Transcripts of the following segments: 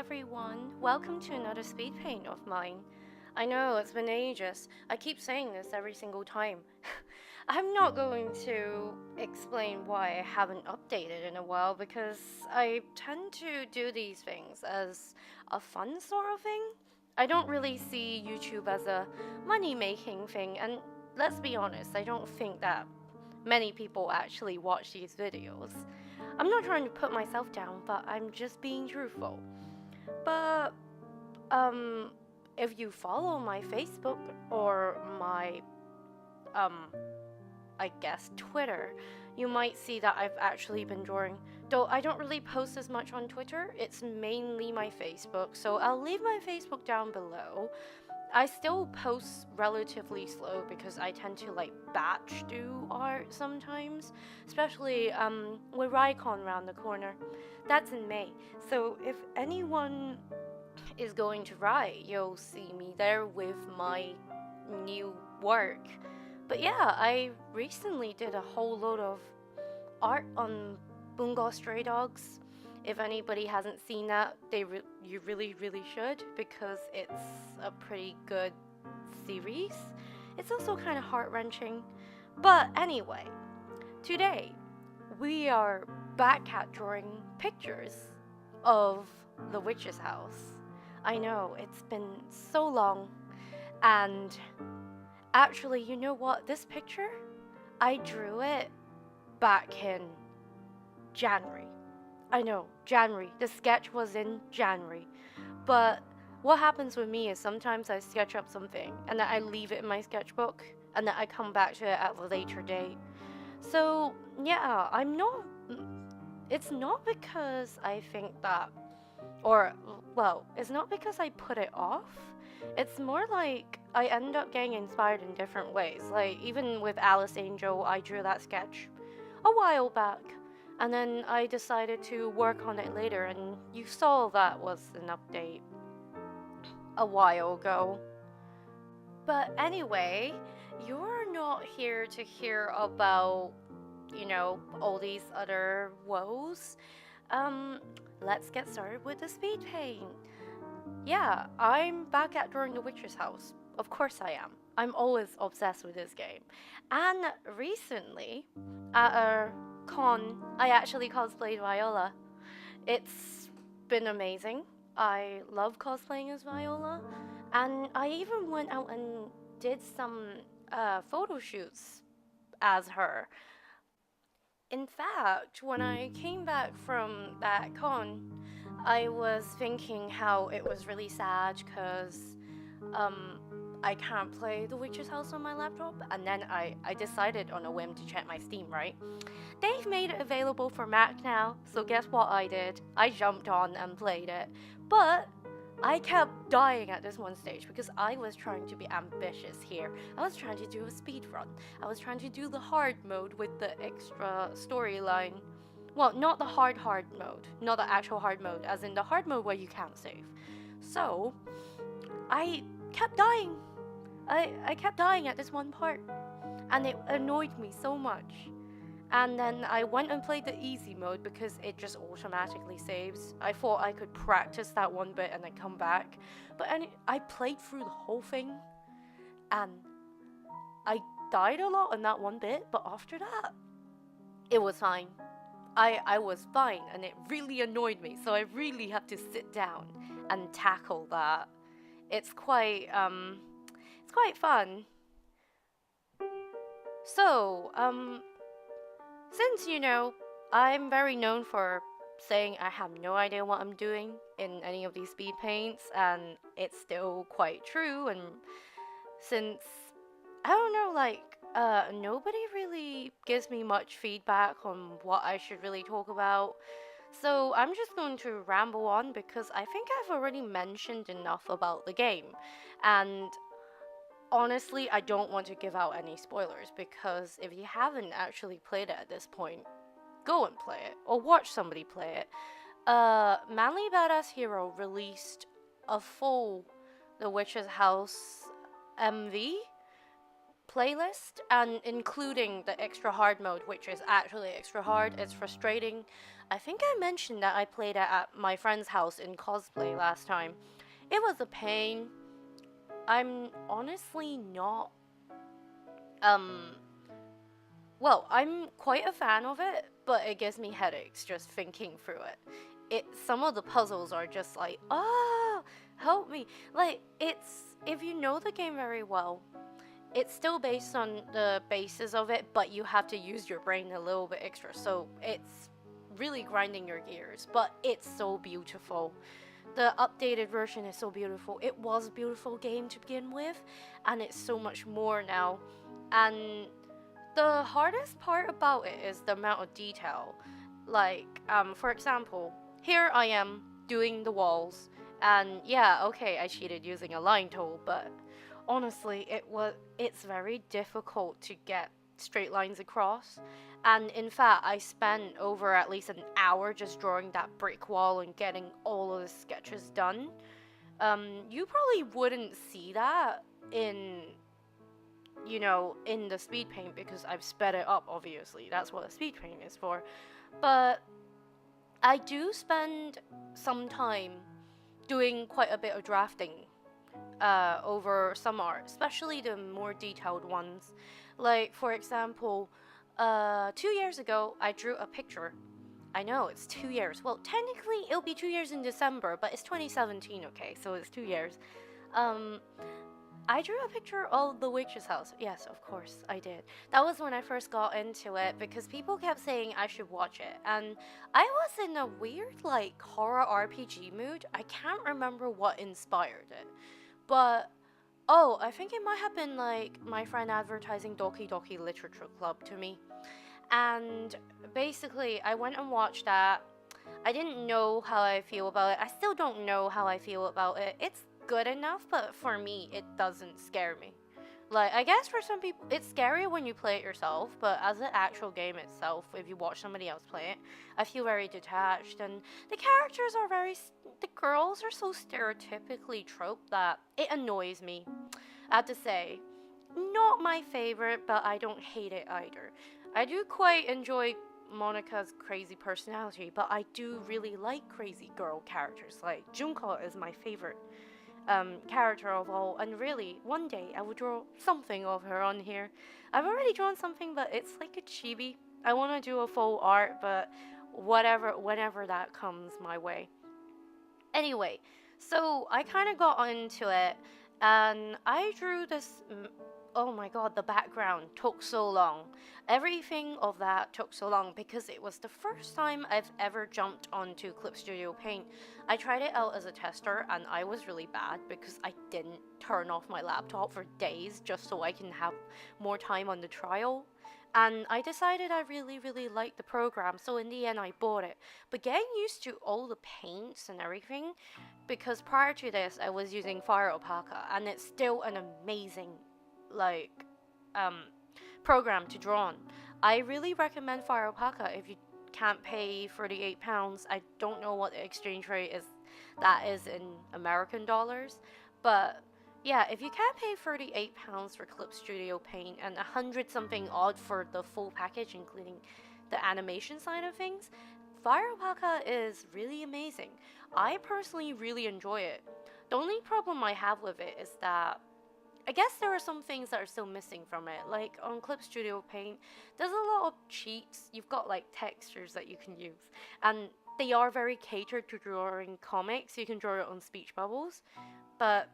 everyone, welcome to another speed paint of mine. I know it's been ages, I keep saying this every single time. I'm not going to explain why I haven't updated in a while because I tend to do these things as a fun sort of thing. I don't really see YouTube as a money making thing, and let's be honest, I don't think that many people actually watch these videos. I'm not trying to put myself down, but I'm just being truthful. But, um, if you follow my Facebook or my, I guess Twitter, you might see that I've actually been drawing. Though I don't really post as much on Twitter, it's mainly my Facebook, so I'll leave my Facebook down below. I still post relatively slow because I tend to like batch do art sometimes, especially with Rycon around the corner. That's in May, so if anyone is going to Rye, you'll see me there with my new work. But yeah, I recently did a whole load of art on Bungo Stray Dogs. If anybody hasn't seen that, you really should, because it's a pretty good series. It's also kind of heart-wrenching. But anyway, today we are back at drawing pictures of the witch's house. I know, it's been so long, and actually, you know what? This picture, I drew it back in January. I know, January. The sketch was in January. But what happens with me is sometimes I sketch up something and then I leave it in my sketchbook and then I come back to it at a later date. So, yeah, it's not because I think that, it's not because I put it off. It's more like I end up getting inspired in different ways. Like, even with Alice Angel, I drew that sketch a while back. And then I decided to work on it later, and you saw that was an update a while ago. But anyway, you're not here to hear about, all these other woes. Let's get started with the speed paint. Yeah, I'm back at drawing the Witcher's house. Of course I am. I'm always obsessed with this game. And recently, at a con, I actually cosplayed Viola. It's been amazing. I love cosplaying as Viola. And I even went out and did some photo shoots as her. In fact, when I came back from that con, I was thinking how it was really sad because I can't play The Witcher's House on my laptop, and then I decided on a whim to check my Steam, right? They've made it available for Mac now, so guess what I did? I jumped on and played it, but I kept dying at this one stage because I was trying to be ambitious here. I was trying to do a speed run. I was trying to do the hard mode with the extra storyline. Well, not the hard mode, not the actual hard mode, as in the hard mode where you can't save. So, I kept dying. I kept dying at this one part, and it annoyed me so much. And then I went and played the easy mode because it just automatically saves. I thought I could practice that one bit and then come back. But I played through the whole thing, and I died a lot in that one bit, but after that, it was fine. I was fine, and it really annoyed me, so I really had to sit down and tackle that. It's quite fun. So, since, I'm very known for saying I have no idea what I'm doing in any of these speed paints, and it's still quite true, and since, I don't know, nobody really gives me much feedback on what I should really talk about, so I'm just going to ramble on because I think I've already mentioned enough about the game, and honestly, I don't want to give out any spoilers because if you haven't actually played it at this point, go and play it or watch somebody play it. Manly Badass Hero released a full The Witch's House MV playlist, and including the extra hard mode, which is actually extra hard. It's frustrating. I think I mentioned that I played it at my friend's house in cosplay last time. It was a pain. I'm honestly not, um, well, I'm quite a fan of it, but it gives me headaches just thinking through it. Some of the puzzles are just like, ah, help me. Like, if you know the game very well, it's still based on the basis of it, but you have to use your brain a little bit extra. So it's really grinding your gears, but it's so beautiful. The updated version is so beautiful. It was a beautiful game to begin with, and it's so much more now. And the hardest part about it is the amount of detail. Like, for example, here I am doing the walls, and yeah, okay, I cheated using a line tool, but honestly, it's very difficult to get straight lines across. And in fact, I spent over at least an hour just drawing that brick wall and getting all of the sketches done. You probably wouldn't see that in in the speed paint because I've sped it up, obviously. That's what the speed paint is for. But I do spend some time doing quite a bit of drafting over some art, especially the more detailed ones. Like, for example, 2 years ago, I drew a picture. I know, it's 2 years. Well, technically, it'll be 2 years in December, but it's 2017, okay? So it's 2 years. Um, I drew a picture of the witch's house. Yes, of course, I did. That was when I first got into it because people kept saying I should watch it. And I was in a weird, like, horror RPG mood. I can't remember what inspired it. But, oh, I think it might have been, like, my friend advertising Doki Doki Literature Club to me. And basically, I went and watched that. I didn't know how I feel about it. I still don't know how I feel about it. It's good enough, but for me, it doesn't scare me. Like, I guess for some people, it's scary when you play it yourself, but as an actual game itself, if you watch somebody else play it, I feel very detached, and the characters are the girls are so stereotypically trope that it annoys me. I have to say, not my favorite, but I don't hate it either. I do quite enjoy Monica's crazy personality, but I do really like crazy girl characters. Like, Junko is my favorite character of all, and really, one day I will draw something of her on here. I've already drawn something, but it's like a chibi. I want to do a full art, but whenever that comes my way. Anyway, so I kind of got into it, and I drew this. Oh my god, the background took so long. Everything of that took so long because it was the first time I've ever jumped onto Clip Studio Paint. I tried it out as a tester, and I was really bad because I didn't turn off my laptop for days just so I can have more time on the trial. And I decided I really, really liked the program, so in the end I bought it. But getting used to all the paints and everything, because prior to this I was using Fire Alpaca, and it's still an amazing, like, um, program to draw on. I really recommend Fire Alpaca if you can't pay £38. I don't know what the exchange rate is that is in American dollars, but yeah, if you can't pay £38 for Clip Studio Paint and 100 something odd for the full package, including the animation side of things, Fire Alpaca is really amazing. I personally really enjoy it. The only problem I have with it is that I guess there are some things that are still missing from it. Like on Clip Studio Paint, there's a lot of cheats. You've got like textures that you can use, and they are very catered to drawing comics. You can draw your own speech bubbles, but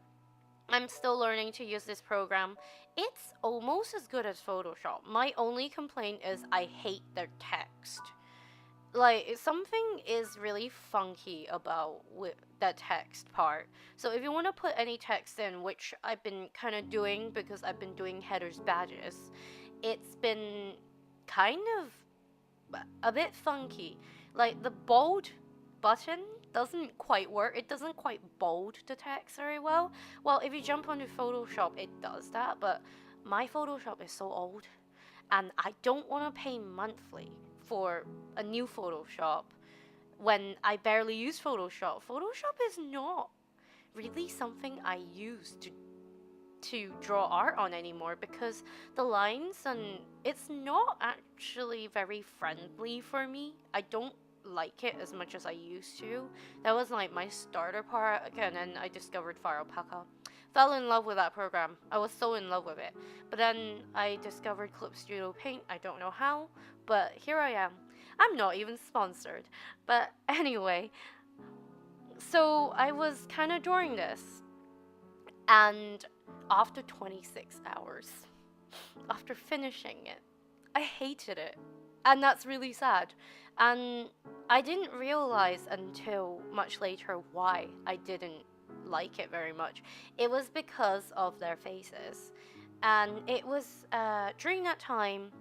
I'm still learning to use this program. It's almost as good as Photoshop. My only complaint is I hate their text. Like, something is really funky about with that text part. So if you want to put any text in, which I've been kind of doing because I've been doing headers badges, it's been kind of a bit funky. Like, the bold button doesn't quite work. It doesn't quite bold the text very well. Well, if you jump onto Photoshop, it does that, but my Photoshop is so old, and I don't want to pay monthly for a new Photoshop when I barely use Photoshop. Photoshop is not really something I use to draw art on anymore because the lines and it's not actually very friendly for me. I don't like it as much as I used to. That was like my starter part. Again, and I discovered Fire Alpaca. Fell in love with that program. I was so in love with it. But then I discovered Clip Studio Paint. I don't know how, but here I am. I'm not even sponsored. But anyway, so I was kind of drawing this. And after 26 hours, after finishing it, I hated it. And that's really sad. And I didn't realize until much later why I didn't like it very much. It was because of their faces. And it was during that time,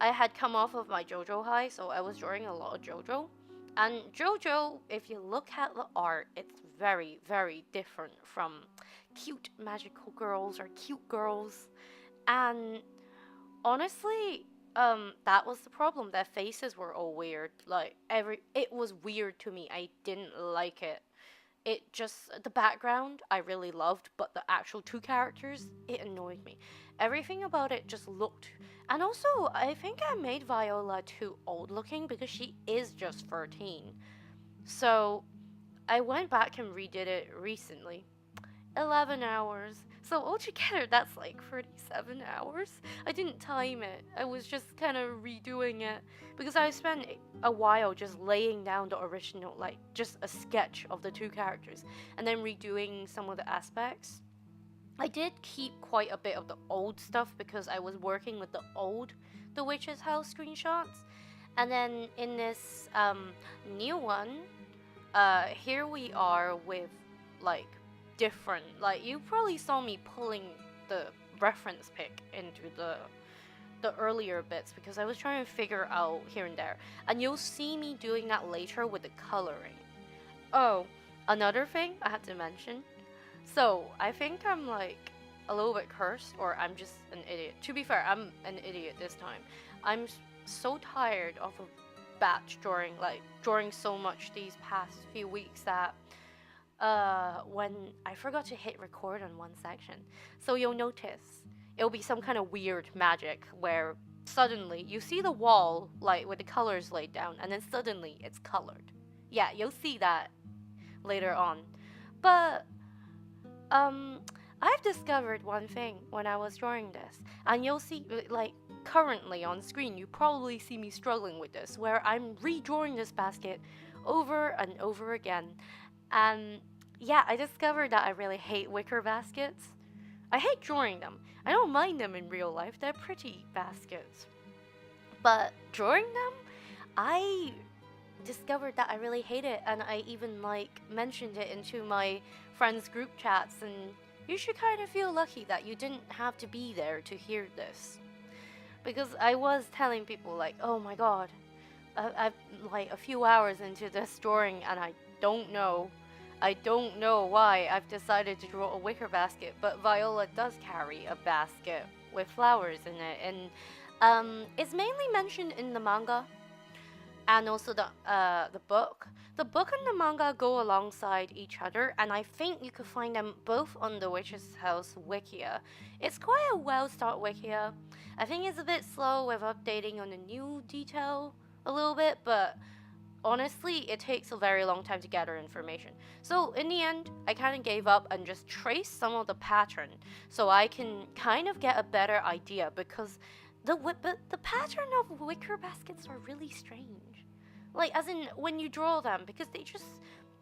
I had come off of my JoJo high, so I was drawing a lot of JoJo. And JoJo, if you look at the art, it's very, very different from cute magical girls or cute girls. And honestly, that was the problem. Their faces were all weird. Like it was weird to me. I didn't like it. It just, the background I really loved, but the actual two characters, it annoyed me. Everything about it just looked, and also I think I made Viola too old looking because she is just 13. So I went back and redid it recently. 11 hours. So altogether, that's like 37 hours. I didn't time it. I was just kind of redoing it because I spent a while just laying down the original, like just a sketch of the two characters and then redoing some of the aspects. I did keep quite a bit of the old stuff because I was working with the old The Witch's House screenshots. And then in this new one, here we are with like different, like you probably saw me pulling the reference pic into the earlier bits because I was trying to figure out here and there, and you'll see me doing that later with the coloring. Oh, another thing I had to mention, so I think I'm like a little bit cursed, or I'm just an idiot. To be fair, I'm an idiot this time. I'm so tired of a batch drawing, like drawing so much these past few weeks that when I forgot to hit record on one section. So you'll notice it'll be some kind of weird magic where suddenly you see the wall like with the colors laid down and then suddenly it's colored. Yeah, you'll see that later on. But I've discovered one thing when I was drawing this, and you'll see like currently on screen you probably see me struggling with this where I'm redrawing this basket over and over again. And yeah, I discovered that I really hate wicker baskets. I hate drawing them. I don't mind them in real life, they're pretty baskets. But drawing them, I discovered that I really hate it, and I even like mentioned it into my friends' group chats, and you should kind of feel lucky that you didn't have to be there to hear this. Because I was telling people like, oh my god, I've like a few hours into this drawing and I don't know why I've decided to draw a wicker basket, but Viola does carry a basket with flowers in it, and it's mainly mentioned in the manga and also the book. The book and the manga go alongside each other, and I think you could find them both on the Witch's House Wikia. It's quite a well-thought Wikia. I think it's a bit slow with updating on the new detail a little bit, but honestly, it takes a very long time to gather information. So in the end, I kind of gave up and just traced some of the pattern so I can kind of get a better idea, because the pattern of wicker baskets are really strange. Like, as in, when you draw them, because they just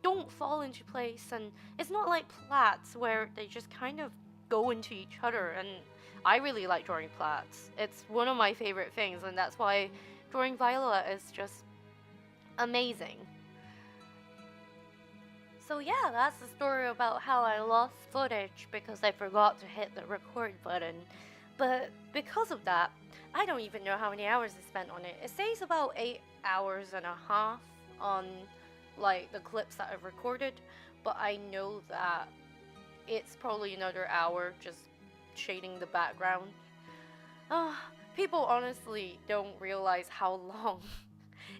don't fall into place, and it's not like plaits where they just kind of go into each other, and I really like drawing plaits. It's one of my favorite things, and that's why drawing Viola is just amazing. So yeah, that's the story about how I lost footage because I forgot to hit the record button. But because of that, I don't even know how many hours I spent on it. It says about 8 hours and a half on like the clips that I've recorded, but I know that it's probably another hour just shading the background. People honestly don't realize how long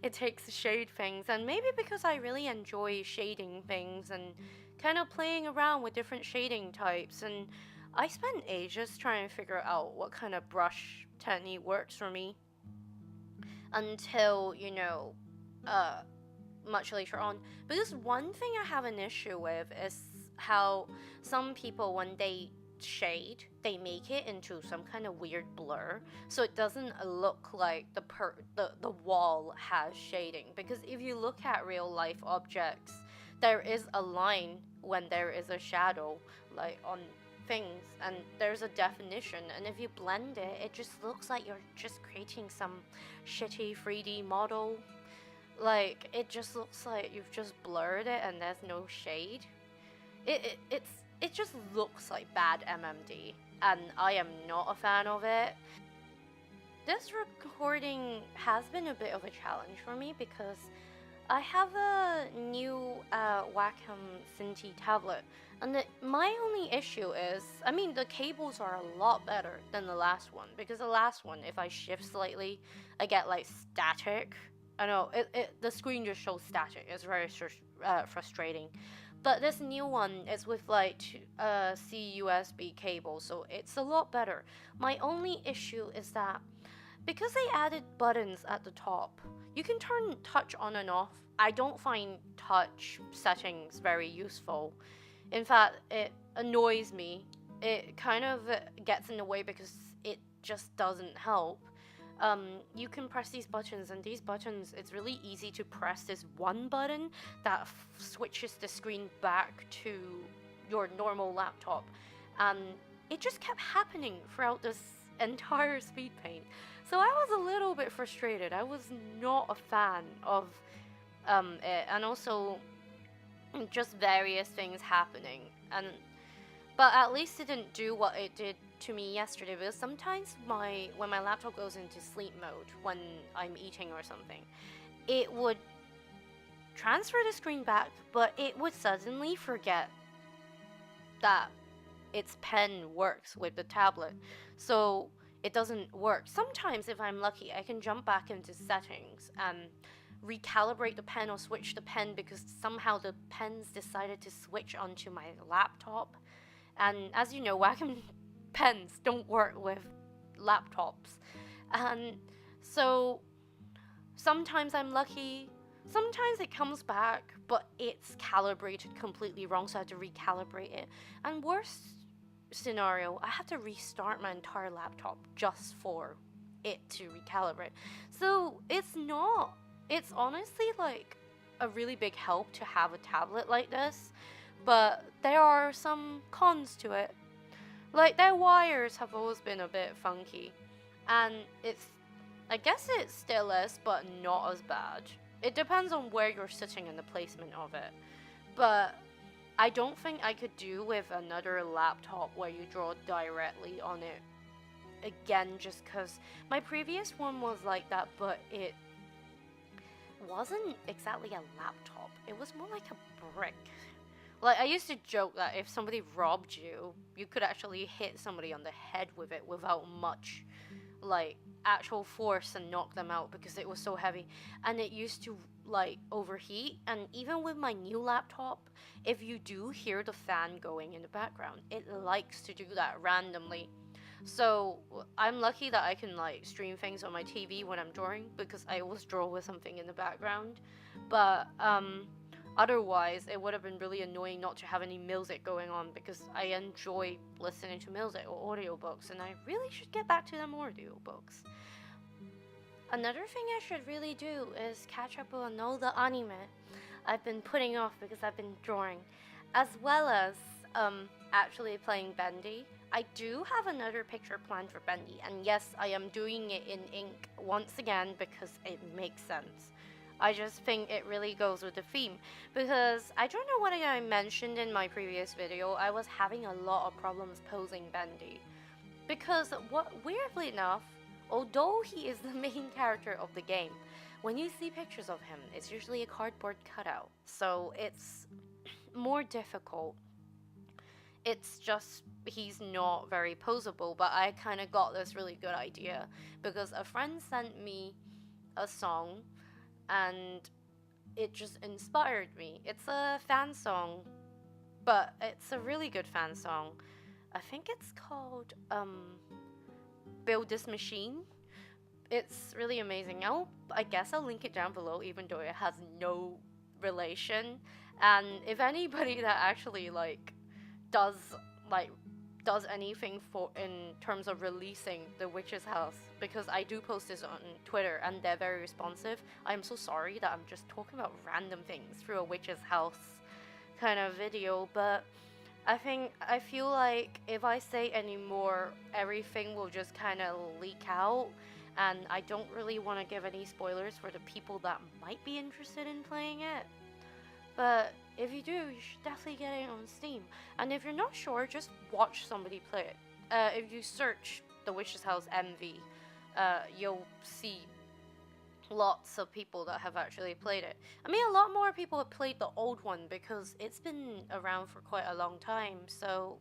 it takes to shade things, and maybe because I really enjoy shading things and kind of playing around with different shading types, and I spent ages trying to figure out what kind of brush technique works for me until, much later on. Because one thing I have an issue with is how some people, when they shade, they make it into some kind of weird blur, so it doesn't look like the wall has shading. Because if you look at real life objects, there is a line when there is a shadow, like on things, and there's a definition, and if you blend it, it just looks like you're just creating some shitty 3D model. Like, it just looks like you've just blurred it and there's no shade. It just looks like bad MMD, and I am not a fan of it. This recording has been a bit of a challenge for me because I have a new Wacom Cintiq tablet, and my only issue is, I mean, the cables are a lot better than the last one, because the last one, if I shift slightly, I get like static. I know, the screen just shows static. It's very frustrating. But this new one is with like C-USB cable, so it's a lot better. My only issue is that because they added buttons at the top, you can turn touch on and off. I don't find touch settings very useful. In fact, it annoys me. It kind of gets in the way because it just doesn't help. You can press these buttons, and these buttons, it's really easy to press this one button that switches the screen back to your normal laptop. And it just kept happening throughout this entire Speedpaint. So I was a little bit frustrated. I was not a fan of it, and also just various things happening. But at least it didn't do what it did to me yesterday, because sometimes when my laptop goes into sleep mode when I'm eating or something, it would transfer the screen back, but it would suddenly forget that its pen works with the tablet, so it doesn't work. Sometimes, if I'm lucky, I can jump back into settings and recalibrate the pen or switch the pen, because somehow the pens decided to switch onto my laptop. And as you know, Wacom pens don't work with laptops. And so sometimes I'm lucky, sometimes it comes back, but it's calibrated completely wrong, so I have to recalibrate it. And worst scenario, I have to restart my entire laptop just for it to recalibrate. So it's honestly like a really big help to have a tablet like this, but there are some cons to it. Like, their wires have always been a bit funky, and I guess it still is, but not as bad. It depends on where you're sitting and the placement of it. But I don't think I could do with another laptop where you draw directly on it again, just because my previous one was like that, but it wasn't exactly a laptop. It was more like a brick. Like, I used to joke that if somebody robbed you, you could actually hit somebody on the head with it without much, like, actual force and knock them out, because it was so heavy. And it used to, like, overheat. And even with my new laptop, if you do hear the fan going in the background, it likes to do that randomly. So I'm lucky that I can, like, stream things on my TV when I'm drawing, because I always draw with something in the background. But otherwise, it would have been really annoying not to have any music going on, because I enjoy listening to music or audiobooks, and I really should get back to them audiobooks. Another thing I should really do is catch up on all the anime I've been putting off because I've been drawing, as well as actually playing Bendy. I do have another picture planned for Bendy, and yes, I am doing it in ink once again because it makes sense. I just think it really goes with the theme, because I don't know what I mentioned in my previous video, I was having a lot of problems posing Bendy. Because, weirdly enough, although he is the main character of the game, when you see pictures of him, it's usually a cardboard cutout, so it's more difficult. It's just, he's not very posable, but I kind of got this really good idea, because a friend sent me a song, and it just inspired me. It's a fan song, but it's a really good fan song. I think it's called, Build This Machine. It's really amazing. I guess I'll link it down below, even though it has no relation. And if anybody that actually does like does anything for in terms of releasing the witch's house, because I do post this on Twitter and they're very responsive, I'm so sorry that I'm just talking about random things through a witch's house kind of video. But I feel like if I say any more, everything will just kind of leak out, and I don't really want to give any spoilers for the people that might be interested in playing it. But if you do, you should definitely get it on Steam. And if you're not sure, just watch somebody play it. If you search The Witch's House MV, you'll see lots of people that have actually played it. I mean, a lot more people have played the old one because it's been around for quite a long time. So,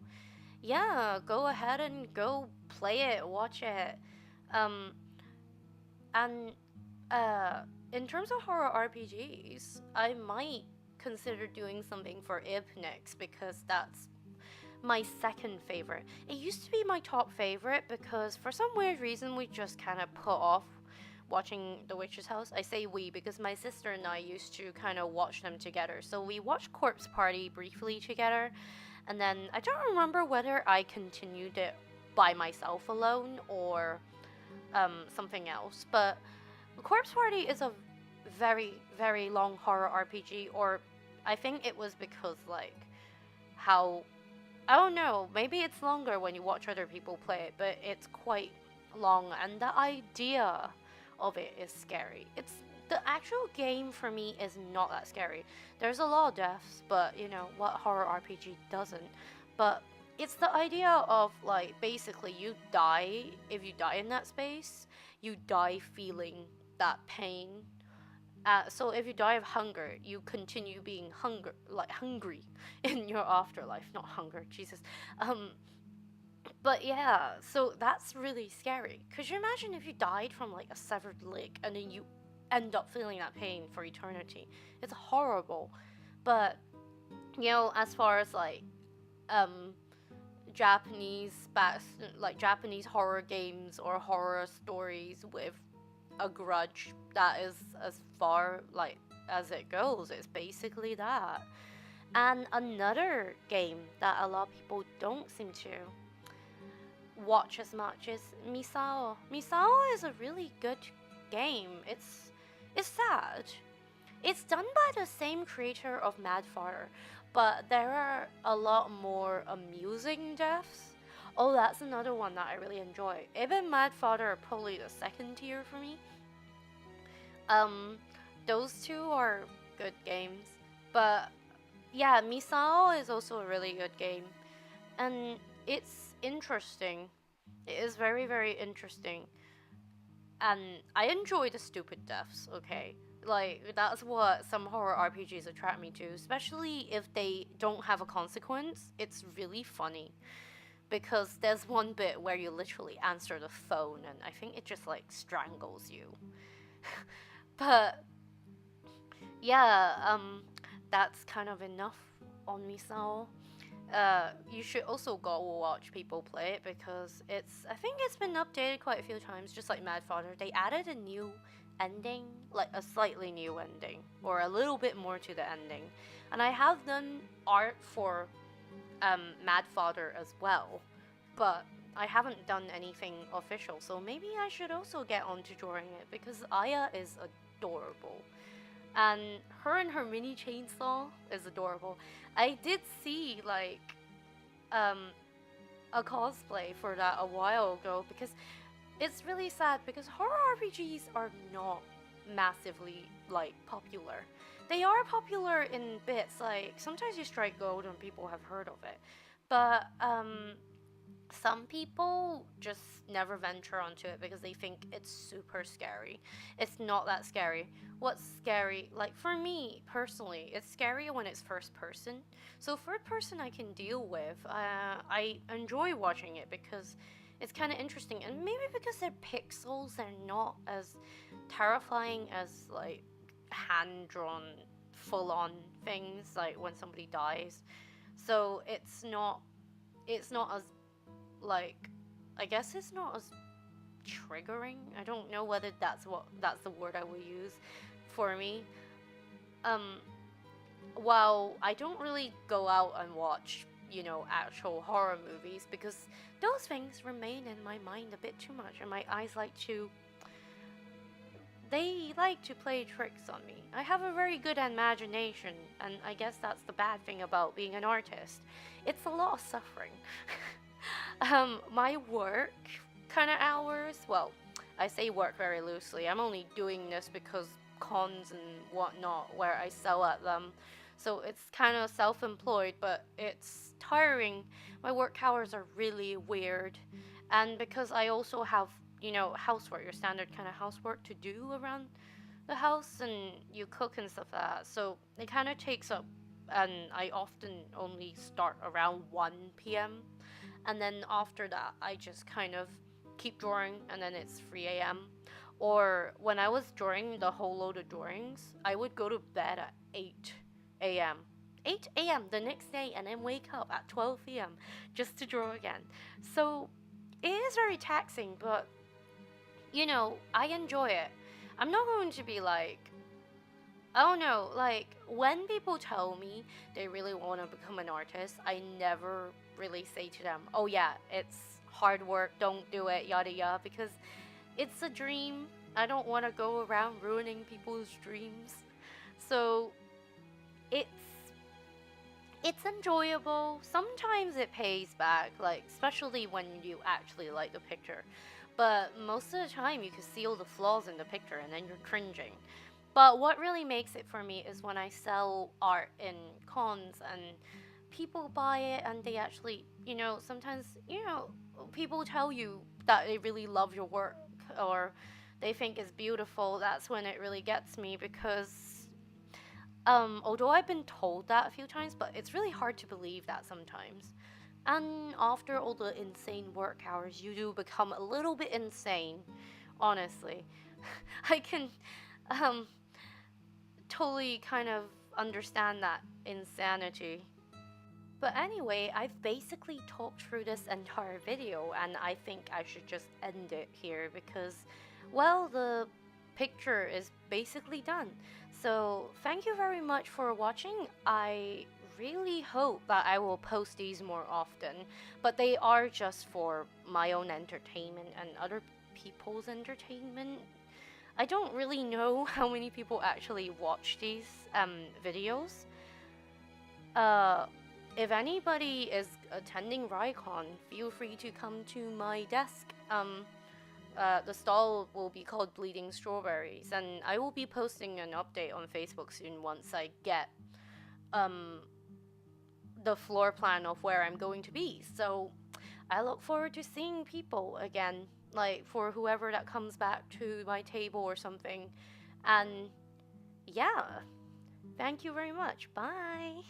yeah, go ahead and go play it, watch it. Um, and in terms of horror RPGs, I might consider doing something for Ib next, because that's my second favorite. It used to be my top favorite because for some weird reason we just kind of put off watching The Witch's House. I say we because my sister and I used to kind of watch them together. So we watched Corpse Party briefly together, and then I don't remember whether I continued it by myself alone or something else. But Corpse Party is a very, very long horror RPG, or I think it was because, how, I don't know, maybe it's longer when you watch other people play it, but it's quite long, and the idea of it is scary. It's, the actual game for me is not that scary. There's a lot of deaths, but, what horror RPG doesn't? But it's the idea of, basically you die, if you die in that space, you die feeling that pain. So if you die of hunger, you continue being hungry in your afterlife. Not hunger, Jesus. But yeah, so that's really scary. Could you imagine if you died from a severed leg and then you end up feeling that pain for eternity? It's horrible. But as far as Japanese horror games or horror stories with a grudge, that is as far as it goes. It's basically that. And another game that a lot of people don't seem to watch as much is Misao. Misao is a really good game. It's sad. It's done by the same creator of Mad Father, but there are a lot more amusing deaths. Oh, that's another one that I really enjoy. Even Mad Father are probably the second tier for me. Those two are good games. But yeah, Misao is also a really good game. And it's interesting. It is very, very interesting. And I enjoy the stupid deaths, okay? That's what some horror RPGs attract me to, especially if they don't have a consequence. It's really funny. Because there's one bit where you literally answer the phone, and I think it just, strangles you. But yeah, that's kind of enough on Misao. You should also go watch people play it, because I think it's been updated quite a few times, just like Mad Father. They added a new ending, a slightly new ending, or a little bit more to the ending. And I have done art for Mad Father as well, but I haven't done anything official, so maybe I should also get onto drawing it, because Aya is adorable. And her mini chainsaw is adorable. I did see a cosplay for that a while ago, because it's really sad because horror RPGs are not massively popular. They are popular in bits, sometimes you strike gold and people have heard of it, but some people just never venture onto it because they think it's super scary. It's not that scary. What's scary, for me personally, it's scary when it's first person. So third person I can deal with. I enjoy watching it because it's kind of interesting, and maybe because they're pixels, they're not as terrifying as hand-drawn, full-on things when somebody dies. So it's not as I guess it's not as triggering. I don't know whether that's the word I will use for me. Well, I don't really go out and watch, actual horror movies because those things remain in my mind a bit too much, and my eyes they like to play tricks on me. I have a very good imagination, and I guess that's the bad thing about being an artist. It's a lot of suffering. My work kind of hours, well, I say work very loosely. I'm only doing this because cons and whatnot where I sell at them. So it's kind of self employed, but it's tiring. My work hours are really weird. And because I also have, housework, your standard kind of housework to do around the house, and you cook and stuff like that. So it kind of takes up, and I often only start around 1 p.m. And then after that, I just kind of keep drawing, and then it's 3 a.m. Or when I was drawing the whole load of drawings, I would go to bed at 8 a.m. 8 a.m. the next day, and then wake up at 12 p.m. just to draw again. So it is very taxing, but I enjoy it. I'm not going to be like, oh no, like when people tell me they really want to become an artist, I never really say to them, oh yeah, it's hard work, don't do it, yada yada, because it's a dream. I don't want to go around ruining people's dreams. So it's it's enjoyable. Sometimes it pays back, like especially when you actually like the picture. But most of the time you can see all the flaws in the picture and then you're cringing. But what really makes it for me is when I sell art in cons and people buy it and they actually, sometimes, people tell you that they really love your work or they think it's beautiful. That's when it really gets me because although I've been told that a few times, but it's really hard to believe that sometimes. And after all the insane work hours, you do become a little bit insane, honestly. I can um totally kind of understand that insanity. But anyway, I've basically talked through this entire video and I think I should just end it here because, well, the picture is basically done. So thank you very much for watching. I really hope that I will post these more often, but they are just for my own entertainment and other people's entertainment. I don't really know how many people actually watch these videos. Uh, if anybody is attending Rycon, feel free to come to my desk. The stall will be called Bleeding Strawberries, and I will be posting an update on Facebook soon once I get um, the floor plan of where I'm going to be. So I look forward to seeing people again, like for whoever that comes back to my table or something. And yeah, thank you very much. Bye.